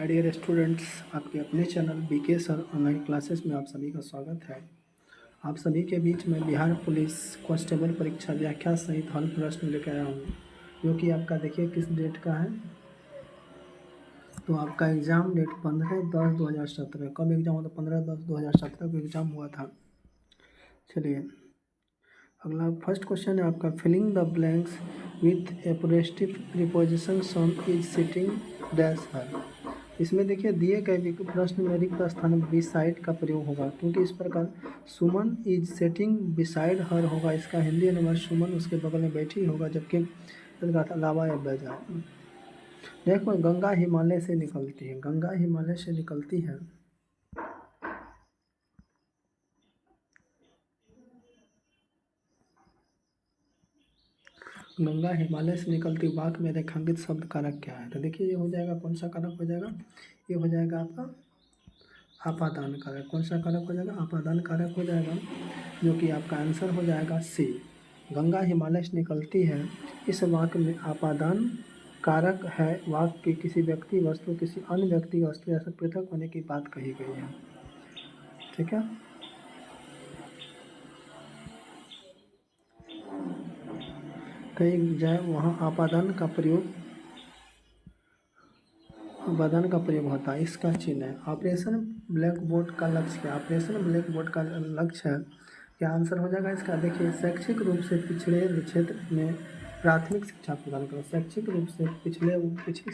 Dear students, आपके अपने channel BK sir online classes में आप सभी का स्वागत है। आप सभी के बीच में बिहार पुलिस कांस्टेबल परीक्षा व्याख्या सहित हल प्रश्न लेकर आया हूँ, जो कि आपका देखिए किस डेट का है। तो आपका एग्ज़ाम डेट 15/10/2017। कब एग्ज़ाम हुआ था? 15/10/2017 को एग्ज़ाम हुआ था। चलिए अगला फर्स्ट क्वेश्चन है आपका, filling the blanks with apostrophe preposition some is sitting dash her. इसमें देखिए दिए गए प्रश्न में रिक्त स्थान में बिसाइड का प्रयोग होगा, क्योंकि इस प्रकार सुमन इज सेटिंग बिसाइड हर होगा। इसका हिंदी अनुवाद सुमन उसके बगल में बैठी होगा, जबकि इसका अलावा या बजाय। देखो गंगा हिमालय से निकलती है, गंगा हिमालय से निकलती है। गंगा हिमालय से निकलती वाक्य में रेखांकित शब्द कारक क्या है? तो देखिए ये हो जाएगा, कौन सा कारक हो जाएगा? ये हो जाएगा आपका आपादान कारक। कौन सा कारक हो जाएगा? आपादान कारक हो जाएगा, जो कि आपका आंसर हो जाएगा सी। गंगा हिमालय से निकलती है, इस वाक्य में आपादान कारक है। वाक्य के किसी व्यक्ति वस्तु किसी अन्य व्यक्ति वस्तु ऐसा पृथक होने की बात कही गई है। ठीक है, कहीं जाए वहाँ आपादान का प्रयोग होता है। इसका चिन्ह है ऑपरेशन ब्लैक बोर्ड का लक्ष्य क्या? ऑपरेशन ब्लैक बोर्ड का लक्ष्य है क्या? आंसर हो जाएगा इसका। देखिए शैक्षिक रूप से पिछड़े क्षेत्र में प्राथमिक शिक्षा प्रदान करो। शैक्षिक रूप से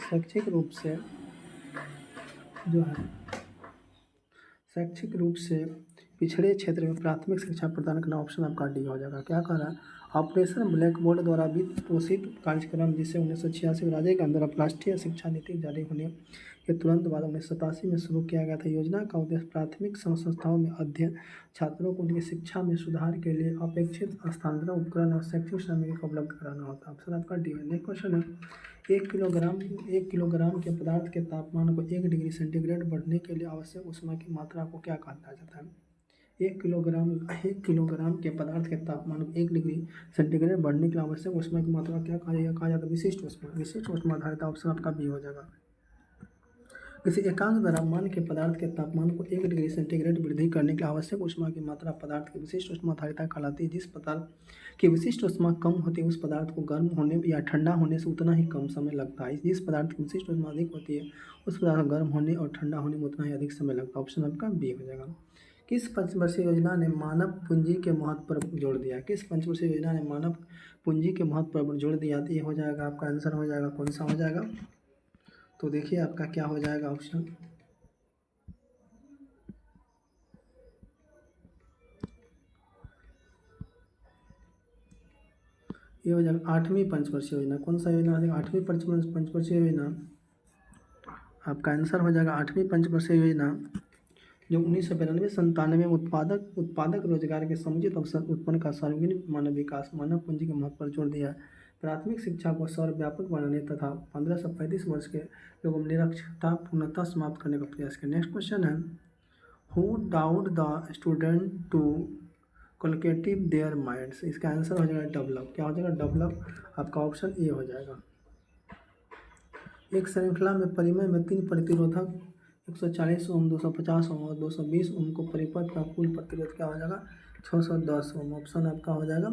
शैक्षिक रूप से जो है शैक्षिक रूप से पिछड़े क्षेत्र में प्राथमिक शिक्षा प्रदान करना। ऑप्शन आपका डी हो जाएगा। क्या कह रहा है? ऑपरेशन ब्लैक बोर्ड द्वारा वित्त पोषित कार्यक्रम, जिसे 1986 में राज्य के अंदर राष्ट्रीय शिक्षा नीति जारी होने के तुरंत बाद 1987 में शुरू किया गया था। योजना का उद्देश्य प्राथमिक संस्थाओं में अध्ययन छात्रों को उनकी शिक्षा में सुधार के लिए अपेक्षित स्थानांतरण उपकरण और शैक्षिक सामग्री को उपलब्ध कराना होता है। ऑप्शन आपका डी है। नेक्स्ट क्वेश्चन है, 1 किलोग्राम के पदार्थ के तापमान को 1 डिग्री सेंटीग्रेड बढ़ने के लिए आवश्यक ऊष्मा की मात्रा को क्या कहा जाता है? 1 किलोग्राम के पदार्थ के तापमान को 1 डिग्री सेंटीग्रेड बढ़ने के लिए आवश्यक ऊष्मा की मात्रा क्या कहा जाता है? विशिष्ट ऊष्मा। विशिष्ट ऊष्मा आधारित। ऑप्शन आपका बी हो जाएगा। किसी एकांक द्रव्यमान के पदार्थ के तापमान को 1 डिग्री सेंटीग्रेड वृद्धि करने के लिए आवश्यक ऊष्मा की मात्रा पदार्थ की विशिष्ट ऊष्मा धारिता कहलाती है। जिस पदार्थ की विशिष्ट ऊष्मा कम होती है, उस पदार्थ को गर्म होने या ठंडा होने से उतना ही कम समय लगता है। जिस पदार्थ की विशिष्ट ऊष्मा अधिक होती है, उस पदार्थ को गर्म होने और ठंडा होने में उतना ही अधिक समय लगता है। ऑप्शन आपका बी हो जाएगा। किस पंचवर्षीय योजना ने मानव पूंजी के महत्व पर जोर दिया? किस पंचवर्षीय योजना ने मानव पूंजी के महत्व पर जोर दिया? ये हो जाएगा आपका आंसर हो जाएगा। कौन सा हो जाएगा? तो देखिए आपका क्या हो जाएगा ऑप्शन। ये हो जाएगा 8वीं पंचवर्षीय योजना। कौन सा योजना हो जाएगा? 8वीं पंचवर्षीय योजना। आपका आंसर हो जाएगा 8वीं पंचवर्षीय योजना, जो 1992-97 में उत्पादक रोजगार के समुचित अवसर उत्पन्न का सार्वजनिक मानव विकास मानव पूंजी के महत्व पर जोर दिया है। प्राथमिक शिक्षा को सर्वव्यापक बनाने तथा 15 से 35 वर्ष के लोगों में निरक्षरता पूर्णतः समाप्त करने का प्रयास किया। नेक्स्ट क्वेश्चन है, who doubt the student to calculative their minds? इसका आंसर हो जाएगा डेवलप। क्या हो जाएगा? डेवलप। आपका ऑप्शन ए हो जाएगा। एक श्रृंखला में परिमय में 3 प्रतिरोधक 140 ओम, 250 ओम और 220 ओम को परिपथ का कुल प्रतिरोध क्या हो जाएगा? 610 ओम। ऑप्शन आपका हो जाएगा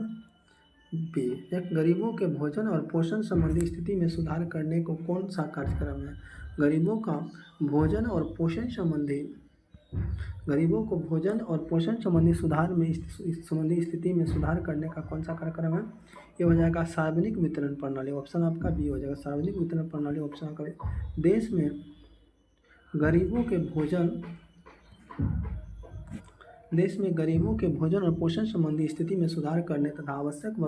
बी। एक गरीबों के भोजन और पोषण संबंधी स्थिति में सुधार करने को कौन सा कार्यक्रम है? गरीबों को भोजन और पोषण संबंधी स्थिति में सुधार करने का कौन सा कार्यक्रम है? ये हो जाएगा सार्वजनिक वितरण प्रणाली। ऑप्शन आपका बी हो जाएगा। सार्वजनिक वितरण प्रणाली ऑप्शन आपका। देश में गरीबों के भोजन और पोषण संबंधी स्थिति में सुधार करने तथा आवश्यक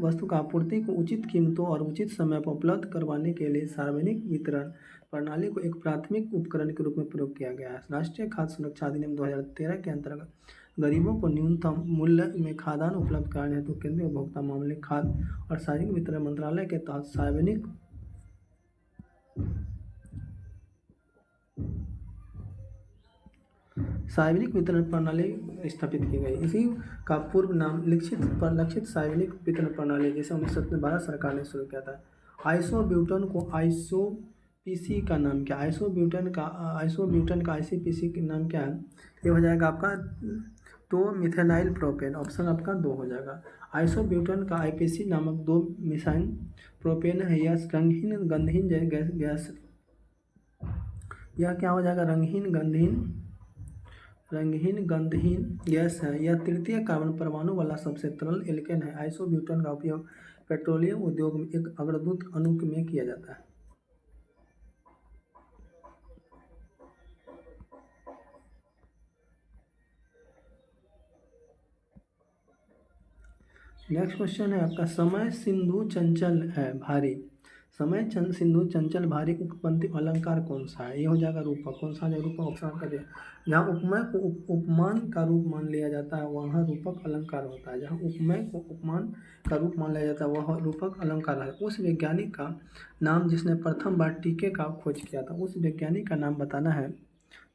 वस्तु का आपूर्ति को उचित कीमतों और उचित समय पर उपलब्ध करवाने के लिए सार्वजनिक वितरण प्रणाली को एक प्राथमिक उपकरण के रूप में प्रयोग किया गया है। राष्ट्रीय खाद्य सुरक्षा अधिनियम 2013 के अंतर्गत गरीबों को न्यूनतम मूल्य में खाद्यान्न उपलब्ध कराने हेतु केंद्रीय उपभोक्ता मामले, खाद्य और सार्वजनिक वितरण मंत्रालय के तहत सार्वजनिक वितरण प्रणाली स्थापित की गई। इसी का पूर्व नाम लक्षित सार्वजनिक वितरण प्रणाली, जिसे 1912 सरकार ने शुरू किया था। आइसोब्यूटन को आइसोपीसी का नाम क्या है? आइसोब्यूटन का आईसीपीसी का नाम क्या है? ये हो जाएगा आपका दो मिथेनाइल प्रोपेन। ऑप्शन आपका दो हो जाएगा। आइसोब्यूटन का आईपीसी नामक दो मिथाइल प्रोपेन है। यह रंगहीन गंधहीन गैस, यह क्या हो जाएगा? रंगहीन गंधहीन गैस है। यह तृतीय कार्बन परमाणु वाला सबसे तरल एल्केन है। आइसोब्यूटन का उपयोग पेट्रोलियम उद्योग में एक अग्रदूत अणु में किया जाता है। नेक्स्ट क्वेश्चन है आपका, समय सिंधु चंचल है भारी। सिंधु चंचल भारी उपपंक्ति अलंकार कौन सा है? ये हो जाएगा रूपक। कौन सा है रूपक? ऑप्शन आपका दिया। जहाँ उपमेय को उपमान का रूप मान लिया जाता है वहाँ रूपक अलंकार होता है। जहाँ उपमेय को उपमान का रूप मान लिया जाता है वह रूपक अलंकार है। उस वैज्ञानिक का नाम जिसने प्रथम बार टीके का खोज किया था, उस वैज्ञानिक का नाम बताना है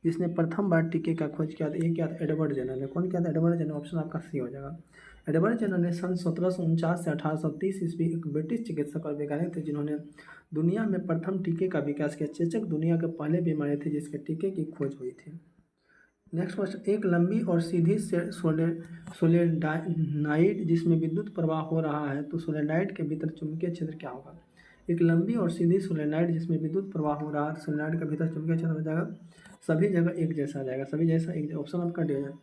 जिसने प्रथम बार टीके का खोज किया था। ये क्या था? एडवर्ड जेनर ने। कौन किया था? Edward Jenner. ऑप्शन आपका सी हो जाएगा। एडवर्ड जेनर ने सन 1749 से 1830 ईस्वी एक ब्रिटिश चिकित्सक और वैज्ञानिक थे जिन्होंने दुनिया में प्रथम टीके का विकास किया। चेचक दुनिया के पहले बीमारी थे जिसके टीके की खोज हुई थी। नेक्स्ट क्वेश्चन, एक लंबी और सीधी सोलेनाइड जिसमें विद्युत प्रवाह हो रहा है तो सोलेनाइड के भीतर चुंबकीय क्षेत्र क्या होगा? एक लंबी और सीधी सोलेनाइड जिसमें विद्युत प्रवाह हो रहा है तो सोलेनाइड के भीतर चुंबकीय क्षेत्र हो जाएगा सभी जगह एक जैसा आ जाएगा। सभी जैसा एक। ऑप्शन आपका डी हो जाएगा।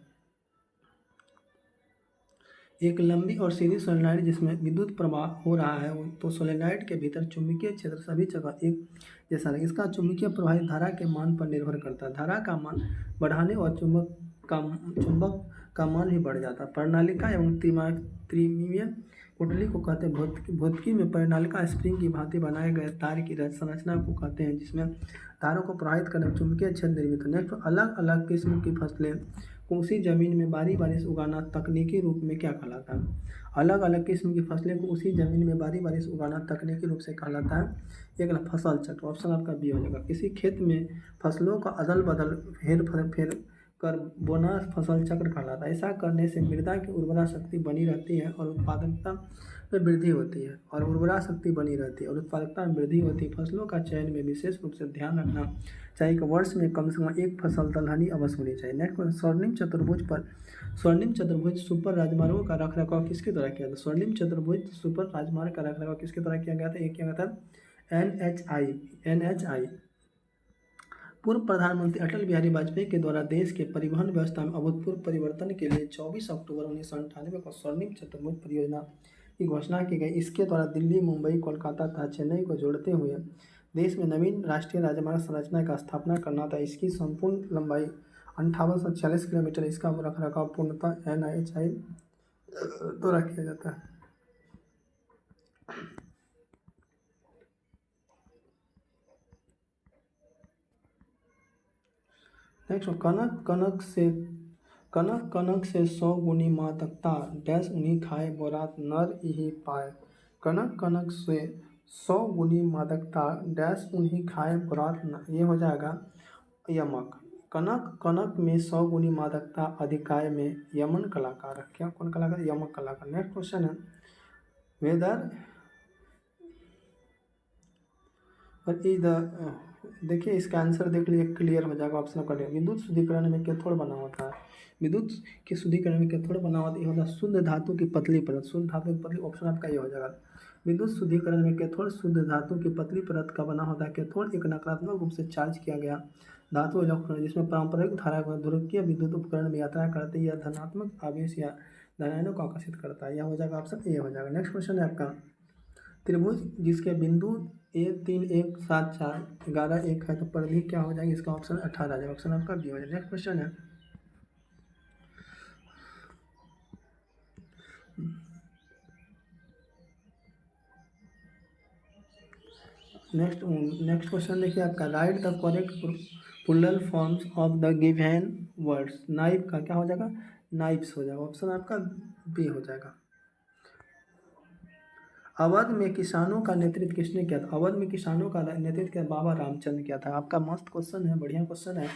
एक लंबी और सीधी सोलेनाइड जिसमें विद्युत प्रवाह हो रहा है तो सोलेनाइड के भीतर चुंबकीय क्षेत्र सभी जगह एक जैसा रहेगा। इसका चुंबकीय प्रवाहित धारा के मान पर निर्भर करता है। धारा का मान बढ़ाने और चुंबक का मान भी बढ़ जाता है। प्रणालिका एवं त्रिमीय कुंडली को कहते हैं। भौतिकी में प्रणालिका स्प्रिंग की भांति बनाए गए तार की संरचना को कहते हैं जिसमें तारों को प्रवाहित करने में चुंबकीय क्षेत्र निर्मित है। नेक्स्ट, अलग अलग किस्म की फसलें को उसी जमीन में बारी बारी से उगाना तकनीकी रूप में क्या कहलाता है? अलग अलग किस्म की फसलें को उसी जमीन में बारी बारी से उगाना तकनीकी रूप से कहलाता है एक फसल चक्र। ऑप्शन आपका बी हो जाएगा। किसी खेत में फसलों का अदल बदल फेर कर बोना फसल चक्र कहलाता है। ऐसा करने से मृदा की उर्वरा शक्ति बनी रहती है और उत्पादकता में वृद्धि होती है फसलों का चयन में विशेष रूप से ध्यान रखना चाहिए कि वर्ष में कम से कम एक फसल दलहनी अवश्य होनी चाहिए। नेक्स्ट, स्वर्णिम चतुर्भुज सुपर राजमार्गों का रखरखाव किसके द्वारा किया था? स्वर्णिम चतुर्भुज सुपर राजमार्ग का रखरखाव किसके द्वारा किया गया था? एक किया गया था NHI। पूर्व प्रधानमंत्री अटल बिहारी वाजपेयी के द्वारा देश के परिवहन व्यवस्था में अभूतपूर्व परिवर्तन के लिए 24 अक्टूबर 1998 को स्वर्णिम चतुर्भुज परियोजना की घोषणा की गई। इसके द्वारा दिल्ली, मुंबई, कोलकाता तथा चेन्नई को जोड़ते हुए देश में नवीन राष्ट्रीय राजमार्ग संरचना का स्थापना करना था। इसकी संपूर्ण लंबाई 5846 किलोमीटर। इसका रखरखाव पूर्णतः NHI द्वारा किया जाता है। नेक्स्ट, कनक कनक से 100 गुनी मादकता डैश उन्हीं खाए बोरात नर यही पाए। कनक कनक से 100 गुनी मादकता डैश उन्हीं खाए बोरात ये हो जाएगा यमक। कनक कनक में 100 गुनी मादकता अधिकाय में यमन कलाकार। क्या? कौन कलाकार? यमक कलाकार। नेक्स्ट क्वेश्चन है, वेदर इज द देखिए इसका आंसर देख लीजिए, क्लियर हो जाएगा। ऑप्शन का विद्युत शुद्धिकरण में कैथोड बना होता है। विद्युत के शुद्धिकरण में कैथोड बना होता है। ये होता है शुद्ध धातु की पतली परत। शुद्ध धातु की पतली। ऑप्शन आपका ये हो जाएगा। विद्युत शुद्धिकरण में कैथोड शुद्ध धातु की पतली परत का बना होता है। कैथोड एक नकारात्मक रूप से चार्ज किया गया धातु इलेक्ट्रॉन जिसमें पारंपरिक धारा ध्रुवीय विद्युत उपकरण में यात्रा करते हैं। यह धनात्मक आवेश या धनायनों को आकर्षित करता है। यह हो जाएगा ऑप्शन ए हो जाएगा। नेक्स्ट क्वेश्चन है आपका, त्रिभुज जिसके बिंदु A3 1 7 4 11 1 है तो परिधि क्या हो जाएगी? इसका ऑप्शन 18 आ जाएगा। ऑप्शन आपका बी हो जाएगा। नेक्स्ट क्वेश्चन है, नेक्स्ट क्वेश्चन देखिए आपका, write the correct plural forms of the given words. Knife का क्या हो जाएगा? नाइफ्स हो जाएगा। ऑप्शन आपका बी हो जाएगा। अवध में किसानों का नेतृत्व किसने किया था? अवध में किसानों का नेतृत्व किया बाबा रामचंद्र किया था। आपका मस्त क्वेश्चन है, बढ़िया क्वेश्चन है।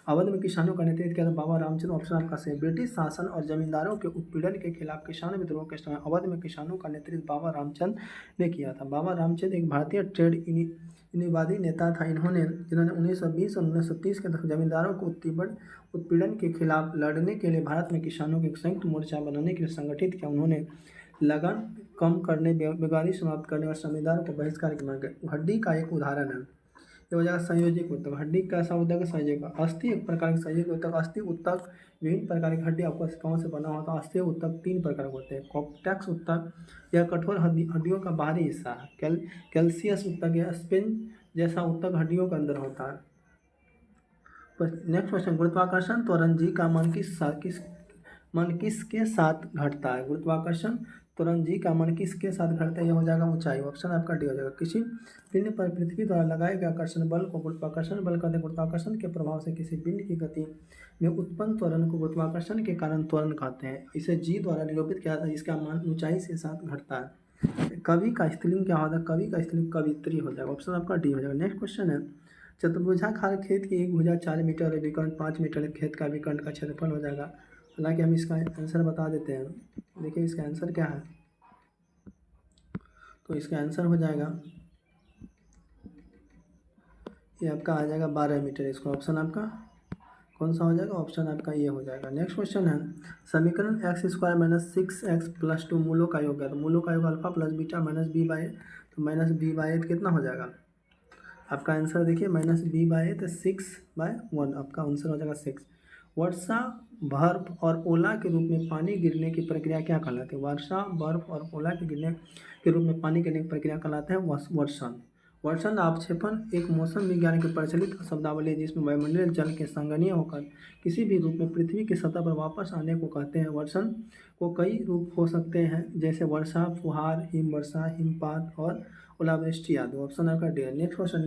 अवध में किसानों का नेतृत्व किया था बाबा रामचंद्र। ऑप्शन आपका सही। ब्रिटिश शासन और जमींदारों के उत्पीड़न के खिलाफ किसान विद्रोह के समय अवध में किसानों का नेतृत्व बाबा रामचंद्र ने किया था। बाबा रामचंद्र एक भारतीय ट्रेड यूनियनवादी नेता था। जिन्होंने 1920 और 1930 के दशक जमींदारों को उत्पीड़न के खिलाफ लड़ने के लिए भारत में किसानों को एक संयुक्त मोर्चा बनाने के लिए संगठित किया। उन्होंने लगन कम करने, बेगारी समाप्त करने और जमींदारों को बहिष्कार की मांग की। हड्डी का एक उदाहरण है, ये हो जाएगा संयोजिक ऊतक। हड्डी कैसा होता है? संयोजिक। अस्थि एक प्रकार के संयोजिक ऊतक। अस्थि ऊतक विभिन्न प्रकार की हड्डी आपको कौन से बना होता है? अस्थि ऊतक 3 प्रकार के होते हैं। कॉर्टेक्स ऊतक, यह कठोर हड्डियों का बाहरी हिस्सा है। कैल्सियस ऊतक, यह स्पिन जैसा ऊतक हड्डियों के अंदर होता है। नेक्स्ट क्वेश्चन, गुरुत्वाकर्षण त्वरण जी का मन किसके साथ घटता है? गुरुत्वाकर्षण त्वरण जी का मन किसके साथ घटता है? यह हो जाएगा ऊंचाई। ऑप्शन आपका डी हो जाएगा। किसी पिंड पर पृथ्वी द्वारा लगाए गए आकर्षण बल को गुरुत्वाकर्षण बल कहते हैं। गुरुत्वाकर्षण के प्रभाव से किसी पिंड की गति में उत्पन्न त्वरण को गुरुत्वाकर्षण के कारण त्वरण कहते हैं। इसे जी द्वारा निरूपित किया जाता है, जिसका मान ऊंचाई के साथ घटता है। कवि का स्त्रीलिंग क्या होता है? कवि का स्त्रीलिंग कवित्री हो जाएगा। ऑप्शन आपका डी हो जाएगा। नेक्स्ट क्वेश्चन है, चतुर्भुजाकार खेत की एक भुजा 4 मीटर और विकर्ण 5 मीटर खेत का विकर्ण का क्षेत्रफल हो जाएगा। हालांकि हम इसका आंसर बता देते हैं। देखिए इसका आंसर क्या है, तो इसका आंसर हो जाएगा, ये आपका आ जाएगा 12 मीटर। इसको ऑप्शन आपका कौन सा हो जाएगा? ऑप्शन आपका ये हो जाएगा। नेक्स्ट क्वेश्चन है, समीकरण x² - 6x + 2 मूलों का योग है। तो मूलों का योग alpha plus beta minus b/a, तो माइनस b/a कितना हो जाएगा? आपका आंसर देखिए -b/a, तो 6/1 आपका आंसर हो जाएगा 6। वर्षा, बर्फ और ओला के रूप में पानी गिरने की प्रक्रिया क्या कहलाती है? वर्षा, बर्फ और ओला के गिरने के रूप में पानी गिरने की प्रक्रिया कहलाता है वर्षण। वर्षण अवक्षेपण एक मौसम विज्ञान की प्रचलित शब्दावली है, जिसमें वायुमंडलीय जल के संघनीय होकर किसी भी रूप में पृथ्वी की सतह पर वापस आने को कहते हैं। वर्षण को कई रूप हो सकते हैं, जैसे वर्षा, फुहार, हिमवर्षा, हिमपात और ओलावृष्टि आदि। ऑप्शन आपका डी है। नेक्स्ट क्वेश्चन,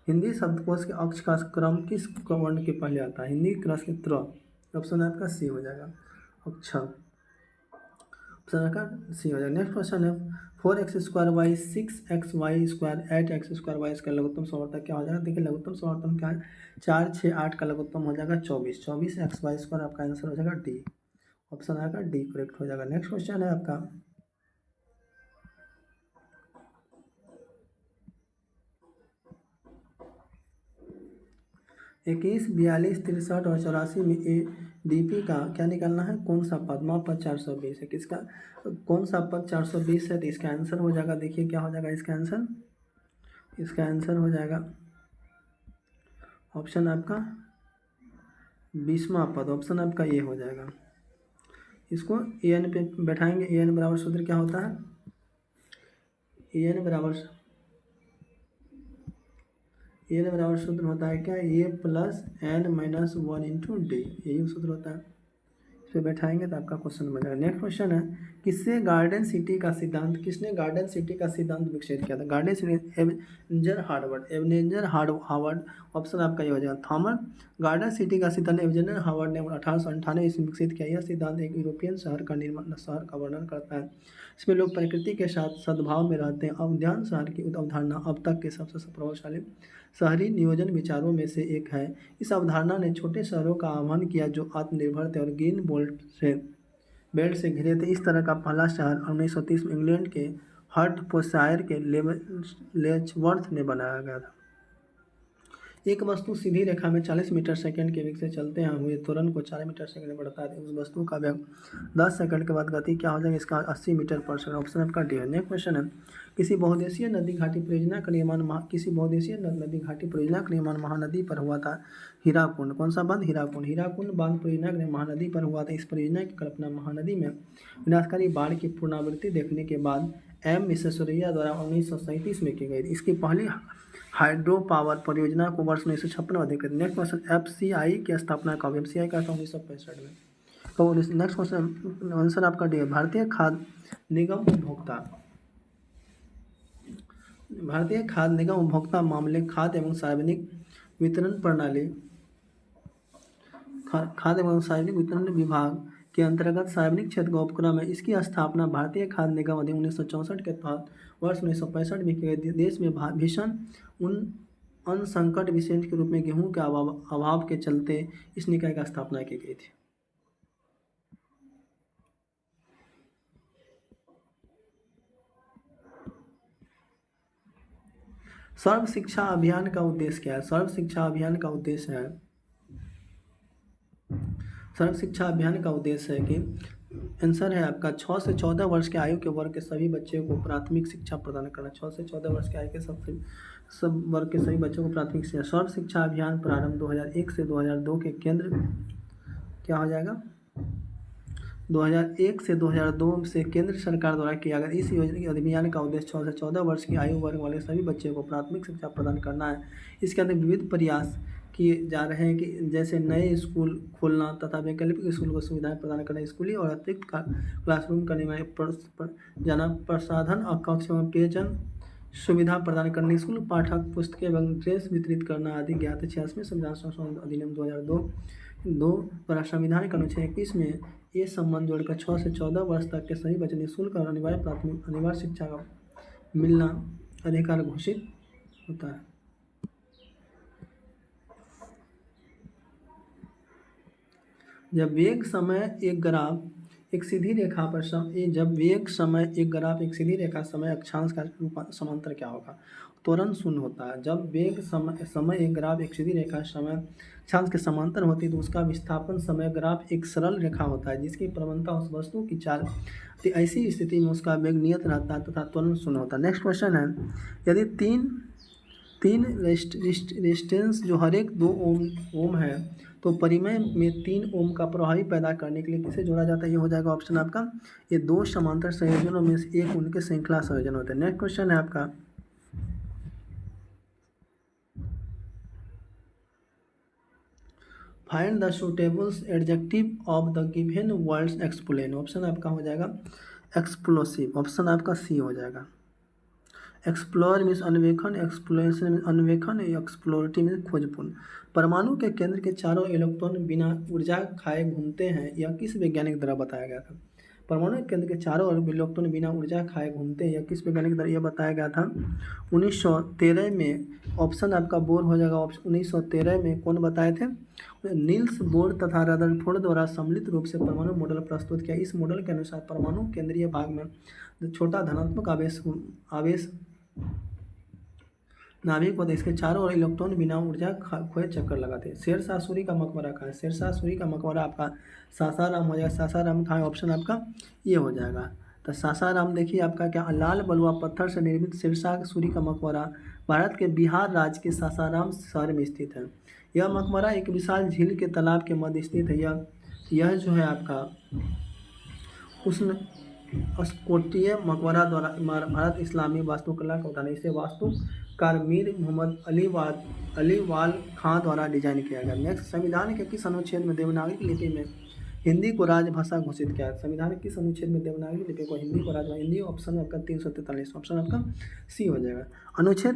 हिंदी शब्दकोश के अक्ष का क्रम किस वर्ण के पहले आता है? हिंदी क्रम के त्र। ऑप्शन आपका सी हो जाएगा। अच्छा, ऑप्शन आपका सी हो जाएगा। नेक्स्ट क्वेश्चन है, 4x² y 6xy² 8x² y लघुत्तम समवर्तक क्या हो जाएगा? देखिए लघुत्तम समवर्तक क्या है? 4, 6, 8 का लघुत्तम हो जाएगा 24। 24xy² आपका आंसर हो जाएगा डी। ऑप्शन आपका डी करेक्ट हो जाएगा। नेक्स्ट क्वेश्चन है आपका, 21, 42, 63 और 84 में ADP का क्या निकालना है? कौन सा पद? पद 420 है। किसका कौन सा पद 420 है? तो इसका आंसर हो जाएगा, देखिए क्या हो जाएगा इसका आंसर? इसका आंसर हो जाएगा ऑप्शन आपका 20वां पद। ऑप्शन आपका ये हो जाएगा। इसको an पे बैठाएंगे। an बराबर सूत्र क्या होता है? an बराबर सूत्र होता है क्या? a + n - 1 × d, यही सूत्र होता है। इस पर बैठाएंगे तो आपका क्वेश्चन बन जाएगा। नेक्स्ट क्वेश्चन है, किसने गार्डन सिटी का सिद्धांत विकसित किया था? Garden city Ebenezer Harvard. Option आपका ये हो जाएगा थॉमस। गार्डन सिटी का सिद्धांत एबनेजर हार्वर्ड ने 1898 ईस्वी में विकसित किया। यह सिद्धांत एक यूरोपियन शहर का वर्णन करता है। इसमें लोग प्रकृति के साथ सद्भाव में रहते हैं। उद्यान शहर की अवधारणा अब तक के सबसे प्रभावशाली शहरी नियोजन विचारों में से एक है। इस अवधारणा ने छोटे शहरों का आह्वान किया जो आत्मनिर्भर थे और ग्रीन बेल्ट से घिरे थे। इस तरह का पहला शहर 1930 में इंग्लैंड के हर्टफोर्डशायर के लेचवर्थ में बनाया गया था। एक वस्तु सीधी रेखा में 40 मीटर सेकंड के वेग से चलते हुए त्वरण को 4 मीटर सेकंड में बढ़ता है। उस वस्तु का वेग 10 सेकंड के बाद गति क्या हो जाएगा? इसका 80 मीटर पर सेकंड। ऑप्शन आपका डी है। नेक्स्ट क्वेश्चन है, किसी बहुउद्देशीय नदी घाटी परियोजना का निर्माण महानदी पर हुआ था। हीराकुंड। कौन सा बांध? हीराकुंड बांध परियोजना महानदी पर हुआ था। इस परियोजना की कल्पना महानदी में विनाशकारी बाढ़ की पुनरावृत्ति देखने के बाद एम विश्वेश्वरैया द्वारा 1937 में की गई थी। इसकी पहली हाइड्रो पावर परियोजना को वर्ष 1956 में अधिकृत। नेक्स्ट क्वेश्चन, FCI की स्थापना कब? FCI का 1965 में। तो नेक्स्ट क्वेश्चन आंसर आपका डी है। भारतीय खाद्य निगम उपभोक्ता मामले खाद्य एवं सार्वजनिक वितरण विभाग के अंतर्गत सार्वजनिक क्षेत्र का उपक्रम है। इसकी स्थापना भारतीय खाद्य निगम अधिनियम 1964 के तहत वर्ष 1965 में की गई। देश में भीषण अन्न संकट विशेष के रूप में गेहूं के अभाव के चलते इस निकाय की स्थापना की गई थी। सर्व शिक्षा अभियान का उद्देश्य क्या है? सर्व शिक्षा अभियान का उद्देश्य है सर्व शिक्षा अभियान का उद्देश्य है कि आंसर है आपका 6 से 14 वर्ष के आयु के वर्ग के सभी बच्चों को प्राथमिक शिक्षा प्रदान करना। 6 से 14 वर्ष के आयु के सब वर्ग के सभी बच्चों को प्राथमिक शिक्षा। सर्व शिक्षा अभियान प्रारंभ 2001 से 2002 के केंद्र क्या हो जाएगा 2001 से 2002 से केंद्र सरकार द्वारा किया गया। इस योजना के अभियान का उद्देश्य 6 से 14 वर्ष की आयु वर्ग वाले सभी बच्चों को प्राथमिक शिक्षा प्रदान करना है। इसके अंदर विविध प्रयास किए जा रहे हैं कि जैसे नए स्कूल खोलना तथा वैकल्पिक स्कूल को सुविधाएं प्रदान करना, स्कूली और अतिरिक्त क्लासरूम का निर्माण जाना, प्रसाधन और कक्ष एवं पेयजल सुविधा प्रदान करना, स्कूल पाठक पुस्तकें एवं ड्रेस वितरित करना आदि ज्ञात। 86वें संविधान संशोधन अधिनियम 2002 द्वारा संविधान के अनुच्छेद 21 में ये संबंध जोड़कर 6 से 14 वर्ष तक के सभी बच्चों निःशुल्क और अनिवार्य शिक्षा का मिलना अधिकार घोषित होता है। जब वेग समय एक ग्राफ एक सीधी रेखा पर जब वेग समय एक ग्राफ एक सीधी रेखा समय अक्षांश का समांतर क्या होगा? त्वरण शून्य होता है। जब वेग समय एक ग्राफ एक सीधी रेखा समय अक्षांश के समांतर होती है तो उसका विस्थापन समय ग्राफ एक सरल रेखा होता है जिसकी प्रवणता उस वस्तु की चाल तो ऐसी स्थिति में उसका वेग नियत रहता है तथा त्वरण शून्य होता है। नेक्स्ट क्वेश्चन है, यदि तीन रेजिस्टेंस जो हर एक 2 ओम है तो परिमेय में 3 ओम का प्रभावी पैदा करने के लिए किसे जोड़ा जाता है? ये हो जाएगा ऑप्शन आपका ये 2 समांतर संयोजनों में से एक उनके श्रृंखला संयोजन होते हैं। नेक्स्ट क्वेश्चन है आपका, find the suitable adjective of the given words explain. Option आपका हो जाएगा एक्सप्लोसिव, ऑप्शन आपका सी हो जाएगा। एक्सप्लोर मीन्स अन्वेषण, एक्सप्लोरेशन मीन्स अन्वेषण, एक्सप्लोरेटिव मीन्स खोजपूर्ण। परमाणु के केंद्र के चारों इलेक्ट्रॉन बिना ऊर्जा खाए घूमते हैं, यह किस वैज्ञानिक द्वारा बताया गया था? परमाणु के केंद्र के चारों ओर इलेक्ट्रॉन बिना ऊर्जा खाए घूमते हैं, यह किस वैज्ञानिक द्वारा यह बताया गया था? 1913 में। ऑप्शन आपका बोर हो जाएगा। 1913 में कौन बताए थे? नील्स बोर तथा रदरफोर्ड द्वारा सम्मिलित रूप से परमाणु मॉडल प्रस्तुत किया। इस मॉडल के अनुसार परमाणु केंद्रीय भाग में छोटा धनात्मक आवेश नाभिक होता है, इसके चारों ओर इलेक्ट्रॉन बिना ऊर्जा खोए चक्कर लगाते हैं। शेरशाह सूरी का मकबरा कहाँ है? शेरशाह सूरी का मकबरा आपका सासाराम हो जाएगा। सासाराम कहाँ है? ऑप्शन आपका ये हो जाएगा। तो सासाराम देखिए आपका क्या लाल बलुआ पत्थर से निर्मित शेरशाह सूरी का मकबरा भारत के बिहार राज्य के सासाराम शहर में स्थित है। यह मकबरा एक विशाल झील के तालाब के मध्य स्थित है। यह जो है आपका उष्ण स्कोटीय मकबरा द्वारा भारत इस्लामी वास्तुकला का उदाहरण। इसे वास्तुकार मीर मोहम्मद अली वाल खां द्वारा डिजाइन किया गया। नेक्स्ट, संविधान के किस अनुच्छेद में देवनागरी लिपि में हिंदी को राजभाषा घोषित किया? संविधान के किस अनुच्छेद में देवनागरी लिपि को हिंदी को राजभाषा? हिंदी ऑप्शन आपका 343, ऑप्शन आपका सी हो जाएगा। अनुच्छेद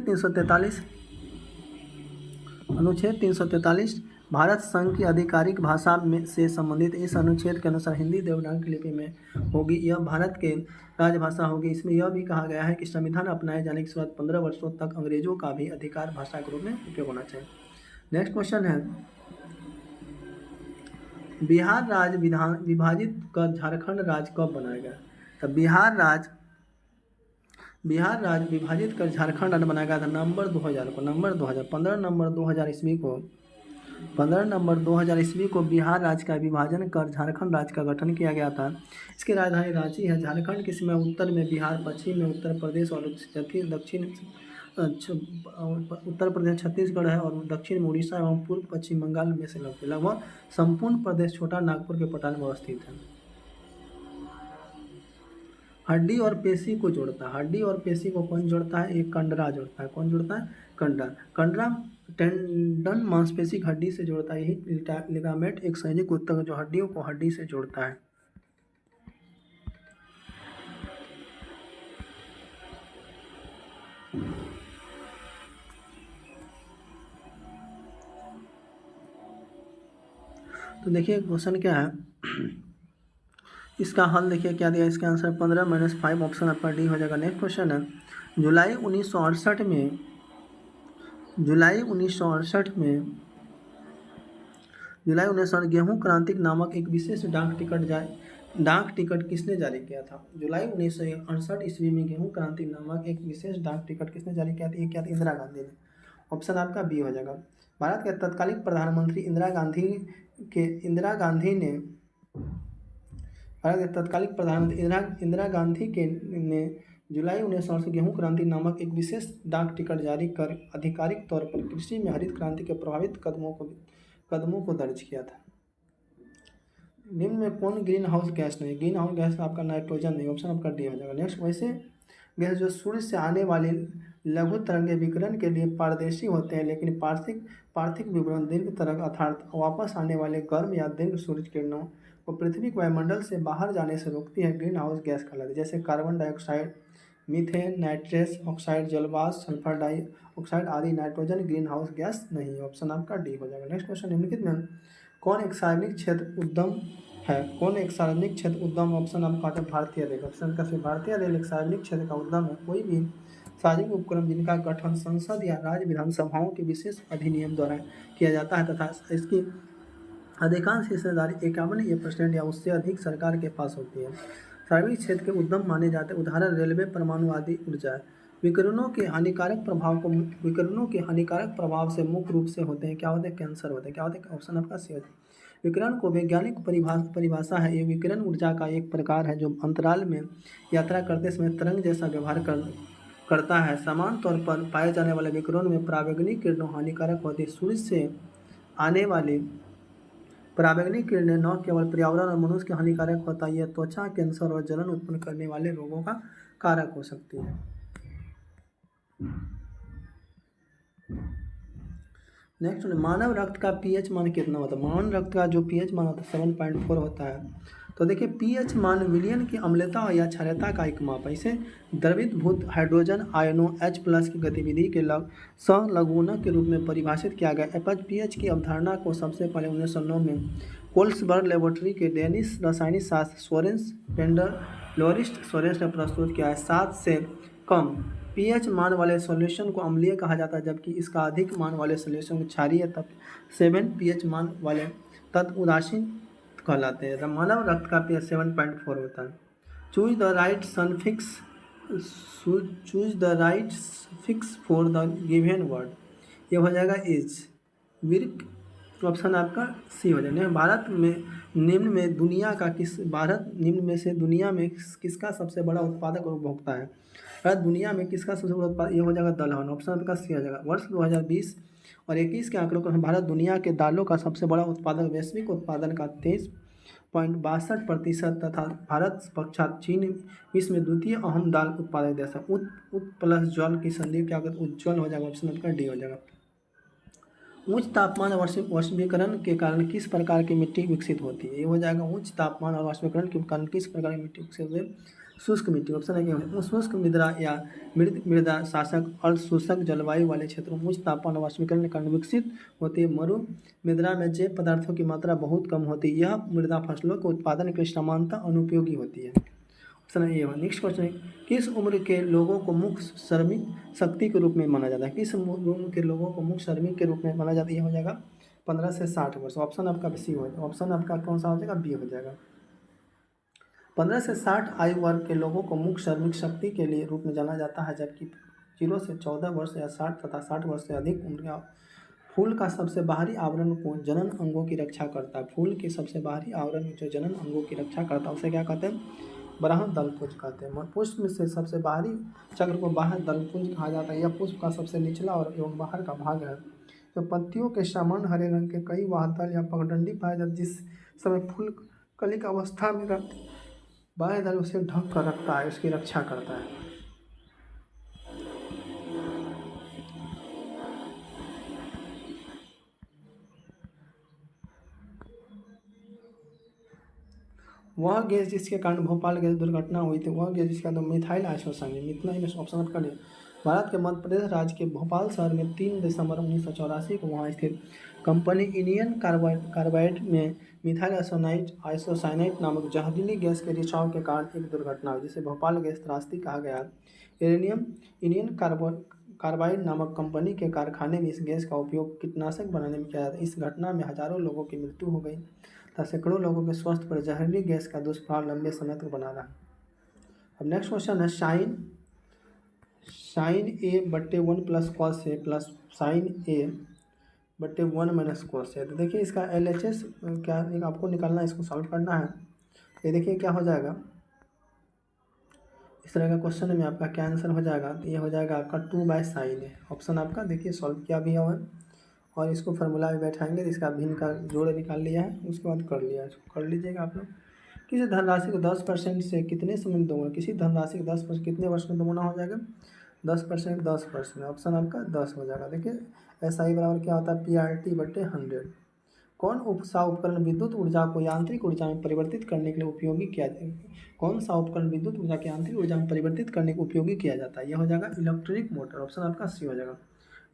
343 भारत संघ की आधिकारिक भाषा में से संबंधित। इस अनुच्छेद के अनुसार हिंदी देवनागरी लिपि में होगी, यह भारत के राजभाषा होगी। इसमें यह भी कहा गया है कि संविधान अपनाए जाने के बाद 15 वर्षों तक अंग्रेजों का भी अधिकार भाषा के रूप में उपयोग होना चाहिए। नेक्स्ट क्वेश्चन है, बिहार राज्य विभाजित कर झारखंड राज्य कब बनाया गया? तो बिहार राज्य विभाजित कर झारखंड राज्य बनाया गया था नवंबर 2000 को। नवंबर 15 नवंबर 2000 ईस्वी को 15 नवंबर 2000 ईस्वी को बिहार राज्य का विभाजन कर झारखंड राज्य का गठन किया गया था। इसकी राजधानी रांची है। झारखंड की सीमा उत्तर में बिहार, पश्चिम में उत्तर प्रदेश और दक्षिण उत्तर प्रदेश छत्तीसगढ़ है और दक्षिण में उड़ीसा एवं पूर्व पश्चिम बंगाल में से लगभग संपूर्ण प्रदेश छोटा नागपुर के पठार में अवस्थित है। हड्डी और पेशी को जोड़ता है। हड्डी और पेशी को कौन जोड़ता है? एक कंडरा जोड़ता है। कौन जोड़ता है? कंडरा टेंडन मांसपेशी हड्डी से जोड़ता है। यही लिगामेंट एक संयोजक ऊतक जो हड्डियों को हड्डी से जोड़ता है। तो देखिए क्वेश्चन क्या है, इसका हल देखिए क्या दिया, इसका आंसर 15-5, ऑप्शन आपका डी हो जाएगा। नेक्स्ट क्वेश्चन है, जुलाई 1968 में जुलाई 1968 में गेहूं क्रांति नामक एक विशेष डाक टिकट किसने जारी किया था? जुलाई 1968 ईस्वी में गेहूं क्रांति नामक एक विशेष डाक टिकट किसने जारी किया था? ये क्या था? इंदिरा गांधी ने। ऑप्शन आपका बी हो जाएगा। भारत के तत्कालीन प्रधानमंत्री इंदिरा गांधी ने भारत के तत्कालीन प्रधानमंत्री इंदिरा गांधी के ने जुलाई 1968 गेहूं क्रांति नामक एक विशेष डाक टिकट जारी कर आधिकारिक तौर पर कृषि में हरित क्रांति के प्रभावित कदमों को दर्ज किया था। निम्न में कौन ग्रीन हाउस गैस नहीं? ग्रीन हाउस गैस आपका नाइट्रोजन नहीं, ऑप्शन आपका डी हो जाएगा। नेक्स्ट, वैसे गैस जो सूर्य से आने वाले लघु तरंगे विकिरण के लिए पारदर्शी होते हैं, लेकिन पार्थिव विवरण दीर्घ तरंग अर्थात वापस आने वाले गर्म या दीर्घ सूर्य किरणों को पृथ्वी के वायुमंडल से बाहर जाने से रोकती है, ग्रीन हाउस गैस कहलाती है। जैसे carbon dioxide, methane, nitrous oxide, जलवाष्प, सल्फर डाइऑक्साइड आदि नाइट्रोजन ग्रीन हाउस गैस नहीं, ऑप्शन आपका डी हो जाएगा। नेक्स्ट क्वेश्चन, निम्नलिखित में कौन एक सार्वजनिक क्षेत्र उद्यम है? कौन एक सार्वजनिक क्षेत्र उद्यम? ऑप्शन आपका आता है भारतीय रेल। ऑप्शन का भारतीय रेल एक सार्वजनिक क्षेत्र का उद्यम है। कोई भी सार्वजनिक उपक्रम जिनका गठन संसद या राज्य विधानसभाओं के विशेष अधिनियम द्वारा किया जाता है तथा इसकी अधिकांश हिस्सेदारी 51% या उससे अधिक सरकार के पास होती है। सार्वजनिक क्षेत्र के उद्यम माने जाते हैं। उदाहरण रेलवे, परमाणु आदि ऊर्जा। विकिरणों के हानिकारक प्रभाव से मुख्य रूप से होते हैं, क्या होते हैं? कैंसर होते हैं। क्या होते हैं? ऑप्शन आपका सी। विकिरण को वैज्ञानिक परिभाषा है, ये विकिरण ऊर्जा का एक प्रकार है जो अंतराल में यात्रा करते समय तरंग जैसा व्यवहार करता है। समान तौर पर पाए जाने वाले विकिरण में परावैंगनिक किरणों हानिकारक होती है। सूर्य से आने वाली परावैंगनिक किरणें न केवल पर्यावरण और मनुष्य के हानिकारक होता है, यह त्वचा कैंसर और जलन उत्पन्न करने वाले रोगों का कारक हो सकती है। नेक्स्ट, मानव रक्त का पीएच मान कितना होता है? मानव रक्त का जो पीएच मान होता है 7.4 होता है। तो देखिए, पीएच मान विलयन की अम्लता या क्षारता का एक माप है। इसे द्रवीभूत हाइड्रोजन आयनों H+ की गतिविधि के सहलघुनक के रूप में परिभाषित किया गया। पीएच की अवधारणा को सबसे पहले 1909 में कोल्सबर्ग लेबोरेटरी के डेनिश रसायनिक शास्त्र सोरेंस पेंडरलोरिस्ट सोरेंस ने प्रस्तुत किया है। 7 से कम पीएच मान वाले सॉल्यूशन को अम्लीय कहा जाता है, जबकि इसका अधिक मान वाले सॉल्यूशन को क्षारीय। तब 7 पीएच मान वाले तत्व उदासीन कहलाते हैं। मानव रक्त का पीएच 7.4 होता है। Choose the right fix for the given word, ये हो जाएगा इज विर्क। ऑप्शन आपका सी हो जाएगा। भारत निम्न में से दुनिया में किसका सबसे बड़ा उत्पादक और उपभोक्ता है? भारत दुनिया में किसका सबसे बड़ा उत्पादक? ये हो जाएगा दलहन। ऑप्शन आपका सी हो जाएगा। वर्ष 2020 और 21 के आंकड़ों पर भारत दुनिया के दालों का सबसे बड़ा उत्पादक, वैश्विक उत्पादन का 23.62% तथा भारत पश्चात चीन विश्व में द्वितीय अहम दाल उत्पादक देश है। उत प्लस जल की संधि क्या होगा? उज्ज्वल हो जाएगा। ऑप्शन आपका डी हो जाएगा। उच्च तापमान और वाष्पीकरण के कारण किस प्रकार की मिट्टी विकसित होती है? ये हो जाएगा उच्च तापमान और वाष्पीकरण के कारण किस प्रकार की मिट्टी विकसित होती है? शुष्क मिट्टी। ऑप्शन है क्या? शुष्क मृदा या मृदा शासक और शुष्क जलवायु वाले क्षेत्रों में उच्च तापमान और वाष्पीकरण के कारण विकसित होती है। मरु मृदा में जैव पदार्थों की मात्रा बहुत कम होती है। यह मृदा फसलों के उत्पादन के लिए सामान्यतः अनुपयोगी होती है। ऑप्शन ये है। नेक्स्ट क्वेश्चन है, किस उम्र के लोगों को मुख्य श्रमिक शक्ति के रूप में माना जाता है? किस उम्र के लोगों को मुख्य श्रमिक के रूप में माना जाता है? ये हो जाएगा 15 से 60 वर्ष। ऑप्शन आपका सी हो जाएगा। ऑप्शन आपका कौन सा हो जाएगा? बी हो जाएगा। 15 से 60 आयु वर्ग के लोगों को मुख्य श्रमिक शक्ति के लिए रूप में जाना जाता है, जबकि 0 से 14 वर्ष या 60 तथा 60 वर्ष से अधिक उम्र का फूल का सबसे बाहरी आवरण को जनन अंगों की रक्षा करता है। फूल के सबसे बाहरी आवरण जो जनन अंगों की रक्षा करता है उसे क्या कहते हैं? बाह्य दलपुंज कहते हैं। पुष्प में से सबसे बाहरी चक्र को बाह्य दलपुंज कहा जाता है। यह पुष्प का सबसे निचला और एवं बाहर का भाग है। तो पत्तियों के सामान्य हरे रंग के कई वाहदल या पगडंडी पाए जाते, जिस समय फूल कली की अवस्था में रहते बाह्य दल उसे ढक कर रखता है, उसकी रक्षा करता है। वह गैस जिसके कारण भोपाल गैस दुर्घटना हुई थी, वह गैस जिसका नाम मिथाइल आइसोसाइनेट, मिथाइल ऑप्शन कर लिया। भारत के मध्य प्रदेश राज्य के भोपाल शहर में 3 दिसंबर 1984 को वहाँ स्थित कंपनी इंडियन कार्बाइड में मिथाइल आइसोसाइनेट नामक जहरीली गैस के रिसाव के कारण एक दुर्घटना हुई, जिसे भोपाल गैस त्रासदी कहा गया। यूरेनियम इंडियन कार्बाइड नामक कंपनी के कारखाने में इस गैस का उपयोग कीटनाशक बनाने में किया जाता है। इस घटना में हजारों लोगों की मृत्यु हो गई तथा सैकड़ों लोगों के स्वास्थ्य पर जहरीली गैस का दुष्प्रभाव लंबे समय तक बना रहा। अब नेक्स्ट क्वेश्चन है साइन ए बट्टे 1 + कॉस ए प्लस साइन ए बट्टे 1 - कॉस ए। तो देखिए इसका LHS क्या आपको निकालना है, इसको सॉल्व करना है। ये देखिए क्या हो जाएगा, इस तरह का क्वेश्चन में आपका क्या आंसर हो जाएगा, तो ये हो जाएगा आपका 2/sin ए। ऑप्शन आपका देखिए सॉल्व किया भी हुआ है और इसको फार्मूला में बैठाएंगे तो इसका भिन्न का जोड़ निकाल लिया है, उसके बाद कर लिया है, इसको कर लीजिएगा आप लोग। किसी धनराशि को 10% से कितने समय में दोगुना, किसी धनराशि को 10% कितने वर्ष में दोगुना हो जाएगा, 10%, 10%। ऑप्शन आपका 10 हो जाएगा। देखिए SI बराबर क्या होता है, PRT/100। कौन सा उपकरण विद्युत ऊर्जा को यांत्रिक ऊर्जा में परिवर्तित करने के लिए उपयोगी किया कौन सा उपकरण विद्युत ऊर्जा को यांत्रिक ऊर्जा में परिवर्तित करने को उपयोगी किया जाता है, यह हो जाएगा इलेक्ट्रिक मोटर। ऑप्शन आपका सी हो जाएगा।